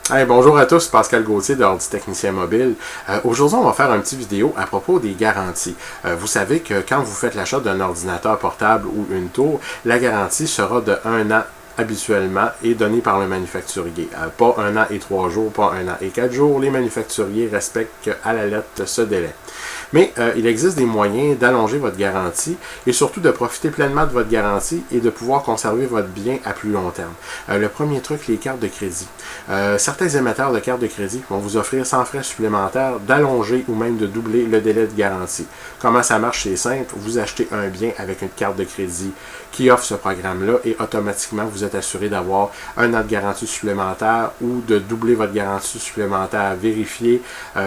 Hey, bonjour à tous, Pascal Gauthier de Ordi Technicien Mobile. Aujourd'hui, on va faire une petite vidéo à propos des garanties. Vous savez que quand vous faites l'achat d'un ordinateur portable ou une tour, la garantie sera de 1 an habituellement et donnée par le manufacturier. Pas 1 an et 3 jours, pas 1 an et 4 jours. Les manufacturiers respectent à la lettre ce délai. Mais il existe des moyens d'allonger votre garantie et surtout de profiter pleinement de votre garantie et de pouvoir conserver votre bien à plus long terme. Le premier truc, les cartes de crédit. Certains émetteurs de cartes de crédit vont vous offrir sans frais supplémentaires d'allonger ou même de doubler le délai de garantie. Comment ça marche? C'est simple. Vous achetez un bien avec une carte de crédit qui offre ce programme-là et automatiquement vous êtes assuré d'avoir un an de garantie supplémentaire ou de doubler votre garantie supplémentaire. Vérifiez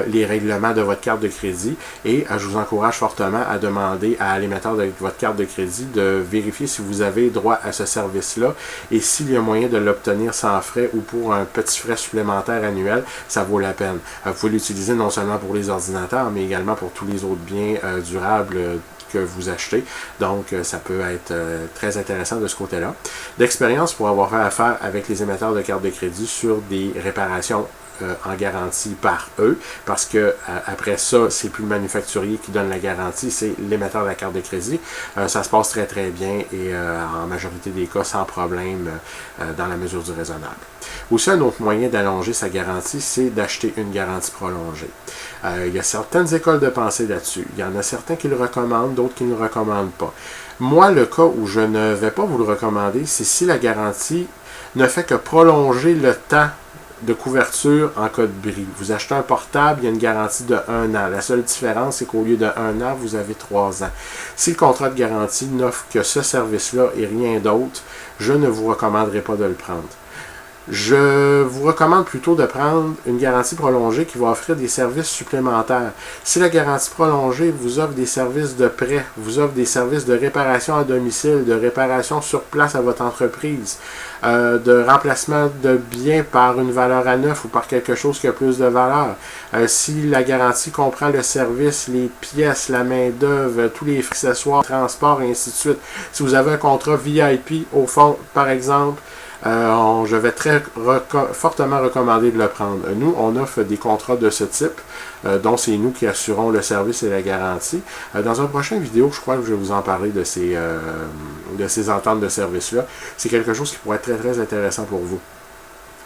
les règlements de votre carte de crédit et je vous encourage fortement à demander à l'émetteur de votre carte de crédit de vérifier si vous avez droit à ce service-là et s'il y a moyen de l'obtenir sans frais ou pour un petit frais supplémentaire annuel, ça vaut la peine. Vous pouvez l'utiliser non seulement pour les ordinateurs, mais également pour tous les autres biens durables que vous achetez. Donc, ça peut être très intéressant de ce côté-là. D'expérience pour avoir fait affaire avec les émetteurs de cartes de crédit sur des réparations en garantie par eux, parce que après ça, c'est plus le manufacturier qui donne la garantie, c'est l'émetteur de la carte de crédit. Ça se passe très très bien et en majorité des cas sans problème dans la mesure du raisonnable. Aussi, un autre moyen d'allonger sa garantie, c'est d'acheter une garantie prolongée. Il y a certaines écoles de pensée là-dessus. Il y en a certains qui le recommandent, d'autres qui ne le recommandent pas. Moi, le cas où je ne vais pas vous le recommander, c'est si la garantie ne fait que prolonger le temps de couverture en cas de bris. Vous achetez un portable, il y a une garantie de 1 an. La seule différence, c'est qu'au lieu de 1 an, vous avez 3 ans. Si le contrat de garantie n'offre que ce service-là et rien d'autre, je ne vous recommanderai pas de le prendre. Je vous recommande plutôt de prendre une garantie prolongée qui va offrir des services supplémentaires. Si la garantie prolongée vous offre des services de prêt, vous offre des services de réparation à domicile, de réparation sur place à votre entreprise, de remplacement de biens par une valeur à neuf ou par quelque chose qui a plus de valeur. Si la garantie comprend le service, les pièces, la main-d'œuvre, tous les accessoires, transport et ainsi de suite. Si vous avez un contrat VIP au fond, par exemple, je vais fortement recommander de le prendre. Nous, on offre des contrats de ce type, dont c'est nous qui assurons le service et la garantie. Dans une prochaine vidéo, je crois que je vais vous en parler de ces ententes de service-là. C'est quelque chose qui pourrait être très très intéressant pour vous.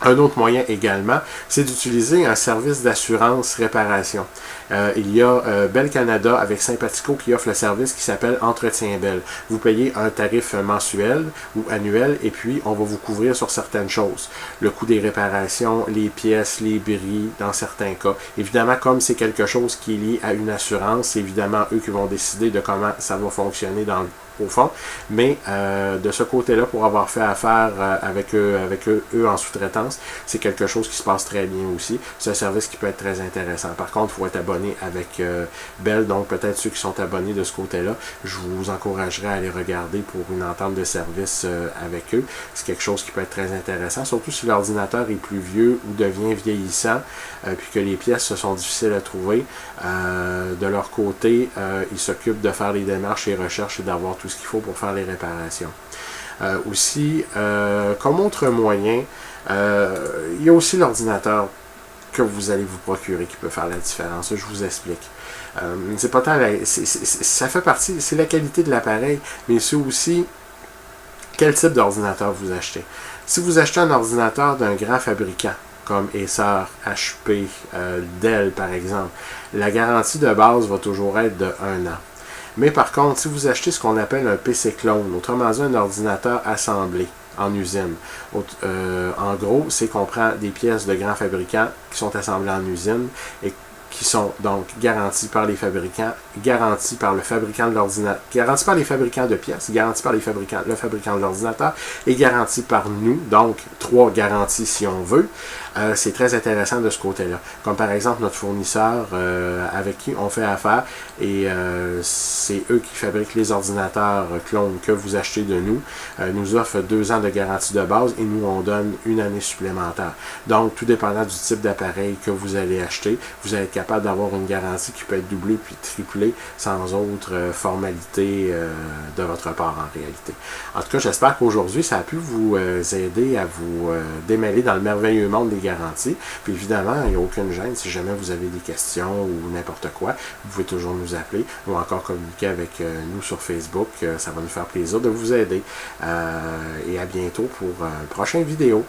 Un autre moyen également, c'est d'utiliser un service d'assurance réparation. Il y a Bell Canada avec Sympatico qui offre le service qui s'appelle Entretien Bell. Vous payez un tarif mensuel ou annuel et puis on va vous couvrir sur certaines choses. Le coût des réparations, les pièces, les bris dans certains cas. Évidemment, comme c'est quelque chose qui est lié à une assurance, c'est évidemment eux qui vont décider de comment ça va fonctionner au fond, mais de ce côté-là, pour avoir fait affaire avec eux en sous-traitance, c'est quelque chose qui se passe très bien aussi. C'est un service qui peut être très intéressant. Par contre, il faut être abonné avec Bell, donc peut-être ceux qui sont abonnés de ce côté-là, je vous encouragerais à aller regarder pour une entente de service avec eux. C'est quelque chose qui peut être très intéressant, surtout si l'ordinateur est plus vieux ou devient vieillissant, puis que les pièces sont difficiles à trouver. De leur côté, ils s'occupent de faire les démarches et recherches et d'avoir tout ce qu'il faut pour faire les réparations. Aussi, comme autre moyen, il y a aussi l'ordinateur que vous allez vous procurer qui peut faire la différence. Je vous explique. C'est pas tant ça fait partie, c'est la qualité de l'appareil, mais c'est aussi quel type d'ordinateur vous achetez. Si vous achetez un ordinateur d'un grand fabricant, comme Acer, HP, Dell par exemple, la garantie de base va toujours être de 1 an. Mais par contre, si vous achetez ce qu'on appelle un PC clone, autrement dit un ordinateur assemblé en usine, en gros, c'est qu'on prend des pièces de grands fabricants qui sont assemblées en usine et qui sont donc garanties par les fabricants, garanties par le fabricant de l'ordinateur, garanties par les fabricants de pièces, garanties par le fabricant de l'ordinateur et garanties par nous, donc 3 garanties si on veut. C'est très intéressant de ce côté-là. Comme par exemple notre fournisseur avec qui on fait affaire et c'est eux qui fabriquent les ordinateurs clones que vous achetez de nous, nous offre 2 ans de garantie de base et nous on donne 1 année supplémentaire. Donc tout dépendant du type d'appareil que vous allez acheter, vous allez être capable d'avoir une garantie qui peut être doublée puis triplée sans autre formalité de votre part en réalité. En tout cas, j'espère qu'aujourd'hui ça a pu vous aider à vous démêler dans le merveilleux monde des garantie. Puis évidemment, il n'y a aucune gêne. Si jamais vous avez des questions ou n'importe quoi, vous pouvez toujours nous appeler ou encore communiquer avec nous sur Facebook. Ça va nous faire plaisir de vous aider. Et à bientôt pour une prochaine vidéo.